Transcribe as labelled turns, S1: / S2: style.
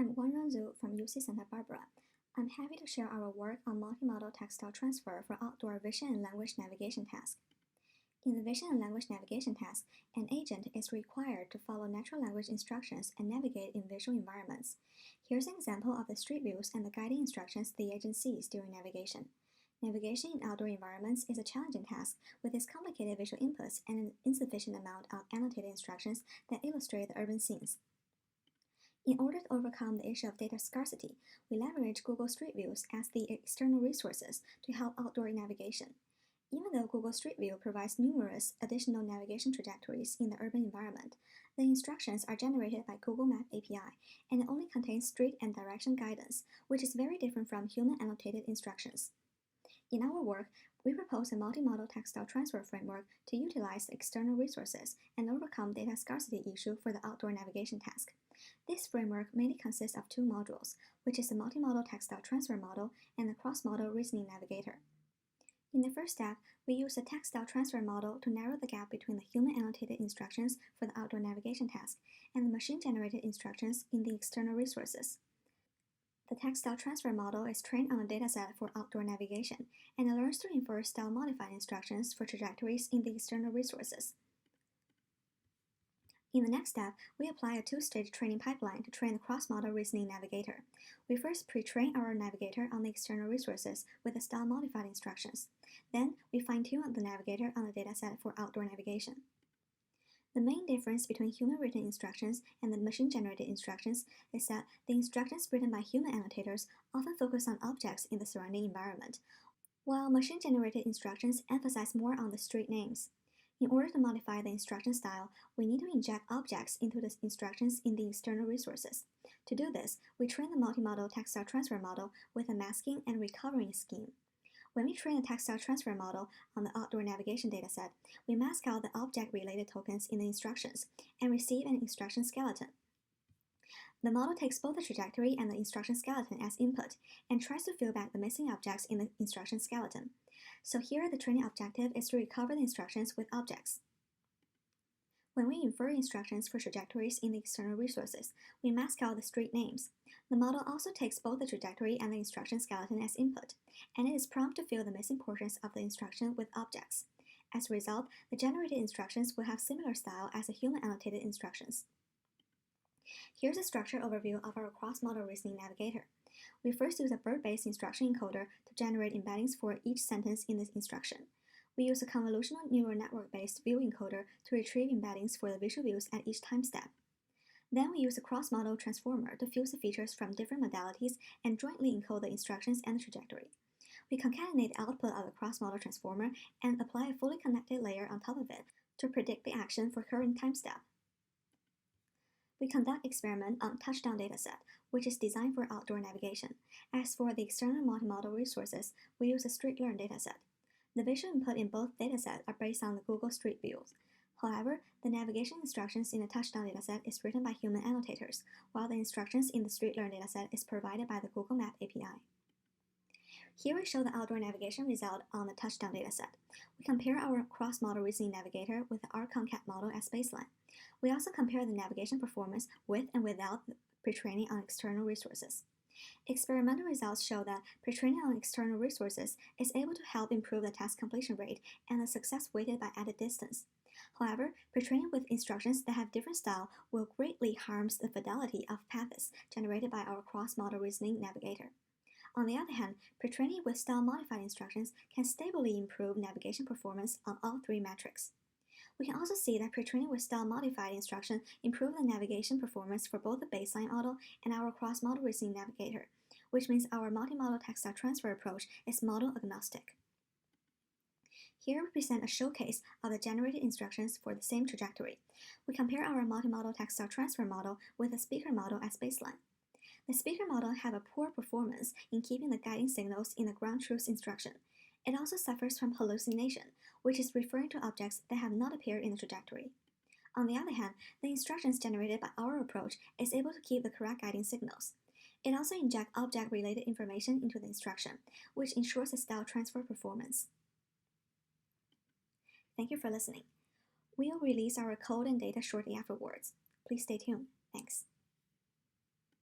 S1: I'm Guanran Zhu from UC Santa Barbara. I'm happy to share our work on multimodal text-style transfer for outdoor vision and language navigation tasks. In the vision and language navigation task, an agent is required to follow natural language instructions and navigate in visual environments. Here's an example of the street views and the guiding instructions the agent sees during navigation. Navigation in outdoor environments is a challenging task with its complicated visual inputs and an insufficient amount of annotated instructions that illustrate the urban scenes. In order to overcome the issue of data scarcity, we leverage Google Street Views as the external resources to help outdoor navigation. Even though Google Street View provides numerous additional navigation trajectories in the urban environment, the instructions are generated by Google Map API and it only contains street and direction guidance, which is very different from human annotated instructions. In our work, we propose a multimodal text-style transfer framework to utilize the external resources and overcome data scarcity issue for the outdoor navigation task. This framework mainly consists of two modules, which is the multimodal text-style transfer model and the cross-modal reasoning navigator. In the first step, we use the text-style transfer model to narrow the gap between the human annotated instructions for the outdoor navigation task and the machine-generated instructions in the external resources. The text-style transfer model is trained on a dataset for outdoor navigation, and it learns to infer style-modified instructions for trajectories in the external resources. In the next step, we apply a two-stage training pipeline to train the cross-modal reasoning navigator. We first pre-train our navigator on the external resources with the style-modified instructions. Then, we fine-tune the navigator on the dataset for outdoor navigation. The main difference between human-written instructions and the machine-generated instructions is that the instructions written by human annotators often focus on objects in the surrounding environment, while machine-generated instructions emphasize more on the street names. In order to modify the instruction style, we need to inject objects into the instructions in the external resources. To do this, we train the multimodal text-style transfer model with a masking and recovering scheme. When we train the text-style transfer model on the outdoor navigation dataset, we mask out the object-related tokens in the instructions and receive an instruction skeleton. The model takes both the trajectory and the instruction skeleton as input and tries to fill back the missing objects in the instruction skeleton. So here, the training objective is to recover the instructions with objects. When we infer instructions for trajectories in the external resources, we mask out the street names. The model also takes both the trajectory and the instruction skeleton as input, and it is prompt to fill the missing portions of the instruction with objects. As a result, the generated instructions will have similar style as the human annotated instructions. Here's a structured overview of our cross-modal reasoning navigator. We first use a BERT-based instruction encoder to generate embeddings for each sentence in this instruction. We use a convolutional neural network-based view encoder to retrieve embeddings for the visual views at each time step. Then we use a cross-modal transformer to fuse the features from different modalities and jointly encode the instructions and the trajectory. We concatenate the output of the cross-modal transformer and apply a fully connected layer on top of it to predict the action for current time step. We conduct experiment on touchdown dataset, which is designed for outdoor navigation. As for the external multimodal resources, we use a street-learned dataset. The visual input in both datasets are based on the Google Street Views. However, the navigation instructions in the touchdown dataset is written by human annotators, while the instructions in the street-learned dataset is provided by the Google Map API. Here we show the outdoor navigation result on the touchdown dataset. We compare our cross-modal reasoning navigator with the RConcat model as baseline. We also compare the navigation performance with and without pre-training on external resources. Experimental results show that pre-training on external resources is able to help improve the task completion rate and the success weighted by added distance. However, pre-training with instructions that have different style will greatly harm the fidelity of paths generated by our cross-modal reasoning navigator. On the other hand, pre-training with style-modified instructions can stably improve navigation performance on all three metrics. We can also see that pre-training with style-modified instruction improve the navigation performance for both the baseline model and our cross-modal reasoning navigator, which means our multimodal text-style transfer approach is model agnostic. Here we present a showcase of the generated instructions for the same trajectory. We compare our multimodal text-style transfer model with the speaker model as baseline. The speaker model have a poor performance in keeping the guiding signals in the ground truth instruction. It also suffers from hallucination, which is referring to objects that have not appeared in the trajectory. On the other hand, the instructions generated by our approach is able to keep the correct guiding signals. It also injects object-related information into the instruction, which ensures a style transfer performance. Thank you for listening. We'll release our code and data shortly afterwards. Please stay tuned. Thanks.